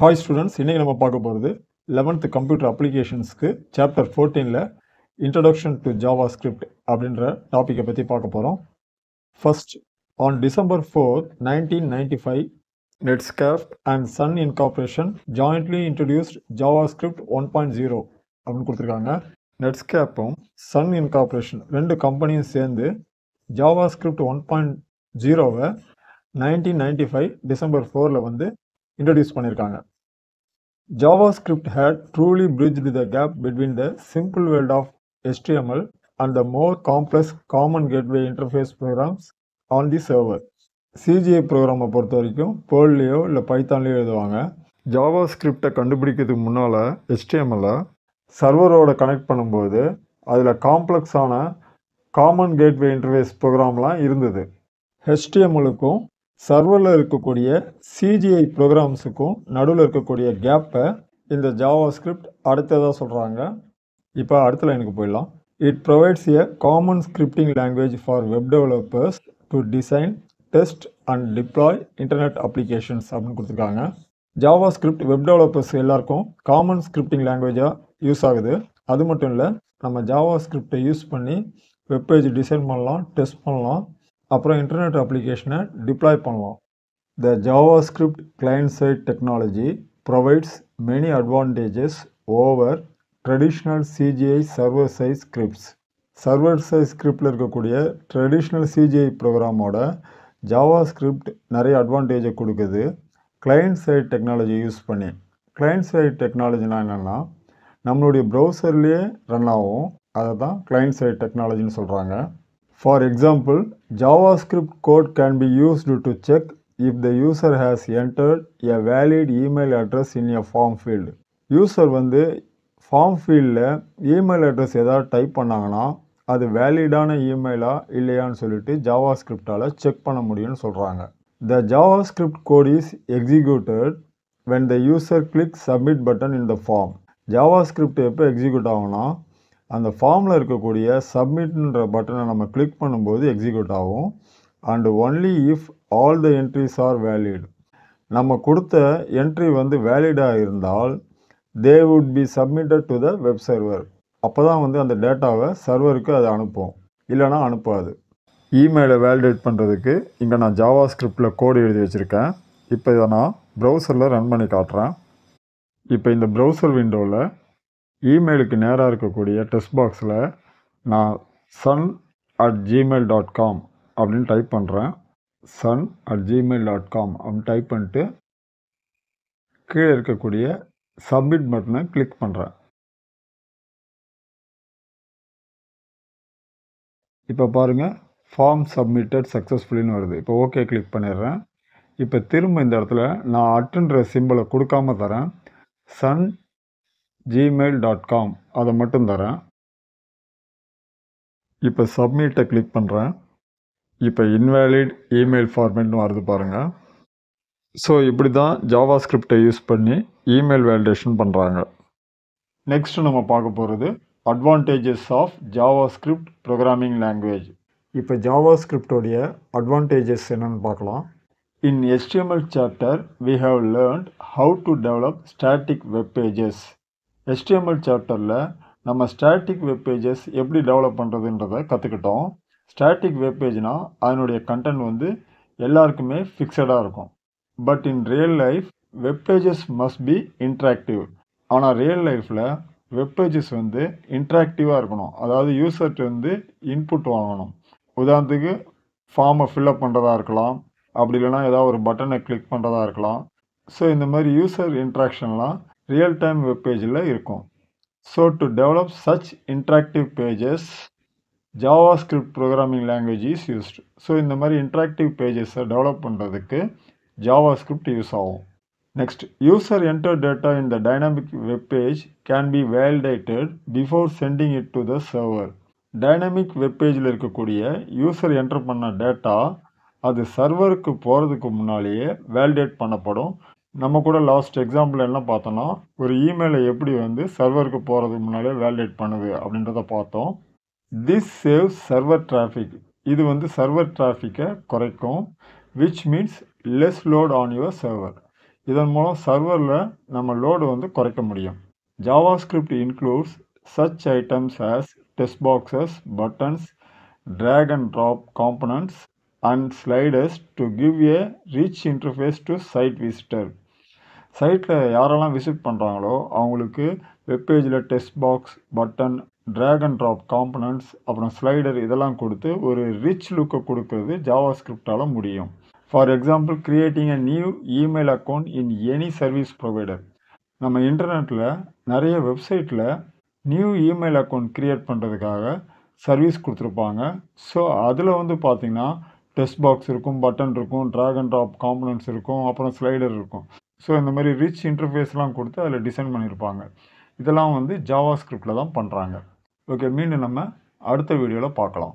Hi students, இன்றைக்கி நம்ம பார்க்க போகிறது 11th கம்ப்யூட்டர் அப்ளிகேஷன்ஸ்க்கு சாப்டர் 14ல் இன்ட்ரடக்ஷன் டு ஜாவா ஸ்கிரிப்ட் அப்படின்ற டாப்பிக்கை பற்றி பார்க்க போகிறோம். First, on December 4th, 1995, Netscape and Sun incorporation jointly introduced JavaScript 1.0 அப்படின்னு கொடுத்துருக்காங்க. நெட்ஸ்கேப்பும் சன் இன்கார்பரேஷன் ரெண்டு கம்பெனியும் சேர்ந்து JavaScript 1.0வை 1995 December 4ல் வந்து introduce பண்ணியிருக்காங்க. JavaScript had truly bridged the gap between the simple world of HTML and the more complex common gateway interface programs on the server. CGI ப்ரோக்ராமை பொறுத்த வரைக்கும் பேர்லையோ இல்லை பைத்தான்லையோ எழுதுவாங்க. JavaScripடை கண்டுபிடிக்கிறதுக்கு முன்னால் HTML சர்வரோட கனெக்ட் பண்ணும்போது அதில் காம்ப்ளெக்ஸான காமன் கேட்வே இன்டர்ஃபேஸ் ப்ரோக்ராம்லாம் இருந்தது. HTMLக்கும் சர்வரில் இருக்கக்கூடிய சிஜிஐ ப்ரோக்ராம்ஸுக்கும் நடுவில் இருக்கக்கூடிய கேப்பை இந்த JavaScript அடுத்ததாக சொல்கிறாங்க. இப்போ அடுத்த லைனுக்கு போயிடலாம். It provides a common scripting language for web developers to design, test and deploy internet applications அப்படின்னு கொடுத்துருக்காங்க. JavaScript வெப் டெவலப்பர்ஸ் எல்லாருக்கும் காமன் ஸ்கிரிப்டிங் லாங்குவேஜாக யூஸ் ஆகுது. அது மட்டும் இல்லை, நம்ம JavaScripடை யூஸ் பண்ணி வெப்பேஜ் டிசைன் பண்ணலாம், டெஸ்ட் பண்ணலாம், அப்புறம் இன்டர்நெட் அப்ளிகேஷனை டிப்ளாய் பண்ணலாம். த JavaScript client side technology provides many advantages over traditional CGI server side scripts. Server side ஸ்கிரிப்டில் இருக்கக்கூடிய ட்ரெடிஷ்னல் சிஜிஐ ப்ரோக்ராமோட JavaScript நிறைய அட்வான்டேஜை கொடுக்குது கிளைண்ட் சைட் டெக்னாலஜி யூஸ் பண்ணி. கிளைண்ட் சைட் டெக்னாலஜினா என்னென்னா, நம்மளுடைய ப்ரௌசர்லேயே ரன் ஆகும், அதை தான் கிளைண்ட் சைட் டெக்னாலஜின்னு சொல்கிறாங்க. For example, JavaScript code can be used to check if the user has entered a valid email address in a form field. User வந்து form ஃபீல்டில் இமெயில் அட்ரஸ் ஏதாவது டைப் பண்ணாங்கன்னா அது வேலிடான இமெயிலா இல்லையான்னு சொல்லிட்டு JavaScripடால் செக் பண்ண முடியும்னு சொல்கிறாங்க. The JavaScript code is executed when the user clicks submit button in the form. JavaScript எப்போ எக்ஸிக்யூட் ஆகும்னா, அந்த ஃபார்மில் இருக்கக்கூடிய சப்மிட்ன்ற பட்டனை நம்ம கிளிக் பண்ணும்போது எக்ஸிக்யூட் ஆகும். And only if all the entries R valid. நம்ம கொடுத்த என்ட்ரி வந்து வேலிடாக இருந்தால் they would be submitted to the web server. அப்போ தான் வந்து அந்த டேட்டாவை சர்வருக்கு அதை அனுப்பும், இல்லைனா அனுப்பாது. இமெயிலை வேலிடேட் பண்ணுறதுக்கு இங்கே நான் JavaScripடில் கோடு எழுதி வச்சுருக்கேன். இப்போ இதை நான் ப்ரௌசரில் ரன் பண்ணி காட்டுறேன். இப்போ இந்த ப்ரௌசர் விண்டோவில் இமெயிலுக்கு நேராக இருக்கக்கூடிய டெக்ஸ்ட் பாக்ஸில் நான் sun@gmail.com அப்படின்னு டைப் பண்ணுறேன். sun@gmail.com அப்படின்னு டைப் பண்ணிட்டு கீழே இருக்கக்கூடிய சப்மிட் பட்டனை கிளிக் பண்ணுறேன். இப்போ பாருங்கள், ஃபார்ம் சப்மிட்டட் சக்ஸஸ்ஃபுல்லின்னு வருது. இப்போ ஓகே கிளிக் பண்ணிடுறேன். இப்போ திரும்ப இந்த இடத்துல நான் அட்டுன்ற சிம்பிளை கொடுக்காம தரேன். sun@gmail.com அதை மட்டும் தரேன். இப்போ சப்மிட்டை கிளிக் பண்ணுறேன். இப்போ இன்வேலிட் இமெயில் ஃபார்மேட்னு வருது பாருங்கள். ஸோ இப்படி தான் JavaScripடை யூஸ் பண்ணி இமெயில் வேலிடேஷன் பண்ணுறாங்க. நெக்ஸ்ட் நம்ம பார்க்க போகிறது advantages of JavaScript programming language. இப்போ JavaScripடோடைய அட்வான்டேஜஸ் என்னென்னு பார்க்கலாம். In HTML chapter, we have learned how to develop static web pages. HTML chapterல நம்ம static web pages எப்படி டெவலப் பண்ணுறதுன்றதை கற்றுக்கிட்டோம். ஸ்டாட்டிக் வெப் பேஜ்னா அதனுடைய கண்டென்ட் வந்து எல்லாருக்குமே ஃபிக்ஸடாக இருக்கும். But in real life web pages must be interactive. ஆனால் ரியல் லைஃப்பில் வெப் பேஜஸ் வந்து இன்ட்ராக்டிவாக இருக்கணும். அதாவது யூசர்கிட்ட வந்து இன்புட் வாங்கணும். உதாரணத்துக்கு ஃபார்மை ஃபில்அப் பண்ணுறதா இருக்கலாம், அப்படி இல்லைனா ஏதாவது ஒரு பட்டனை கிளிக் பண்ணுறதா இருக்கலாம். ஸோ இந்த மாதிரி யூசர் இன்ட்ராக்ஷன்லாம் ரியல் டைம் வெப் பேஜில் இருக்கும். So to develop such interactive pages JavaScript programming language is used. So இந்த மாதிரி இன்ட்ராக்டிவ் பேஜஸை டெவலப் பண்ணுறதுக்கு JavaScript யூஸ் ஆகும். Next, user enter data in the dynamic web page can be validated before sending it to the server. Dynamic web பேஜில் இருக்கக்கூடிய user enter பண்ண data அது சர்வருக்கு போகிறதுக்கு முன்னாலேயே வேலிடேட் பண்ணப்படும். நம்ம கூட லாஸ்ட் எக்ஸாம்பிள் என்ன பார்த்தோன்னா, ஒரு இமெயிலை எப்படி வந்து சர்வருக்கு போகிறதுக்கு முன்னாலே வேலிடேட் பண்ணுது அப்படின்றத பார்த்தோம். This saves server traffic. இது வந்து சர்வர் டிராஃபிக்கை குறைக்கும், which means less load on your server. இதன் மூலம் சர்வரில் நம்ம லோடு வந்து குறைக்க முடியும். JavaScript includes such items as text boxes, buttons, drag and drop components, and sliders to give a rich interface to site visitor. சைட்டில் யாரெல்லாம் விசிட் பண்ணுறாங்களோ அவங்களுக்கு வெப்பேஜில் text box, button, drag and drop components, அப்புறம் slider இதெல்லாம் கொடுத்து ஒரு rich லுக்கை கொடுக்கறது JavaScriptஆல் முடியும். For example, creating a new email account in any service provider. நம்ம இன்டர்நெட்டில் நிறைய வெப்சைட்டில் நியூ இமெயில் அக்கௌண்ட் க்ரியேட் பண்ணுறதுக்காக சர்வீஸ் கொடுத்துருப்பாங்க. ஸோ அதில் வந்து பார்த்திங்கன்னா டெக்ஸ்ட் பாக்ஸ் இருக்கும், பட்டன் இருக்கும், ட்ராக் அண்ட் ட்ராப் காம்பனன்ட்ஸ் இருக்கும், அப்புறம் ஸ்லைடர் இருக்கும். ஸோ இந்த மாதிரி ரிச் இன்டர்ஃபேஸ்லாம் கொடுத்து அதில் டிசைன் பண்ணியிருப்பாங்க. இதெல்லாம் வந்து JavaScriptல தான் பண்ணுறாங்க. ஓகே, மீண்டும் நம்ம அடுத்த வீடியோவில் பார்க்கலாம்.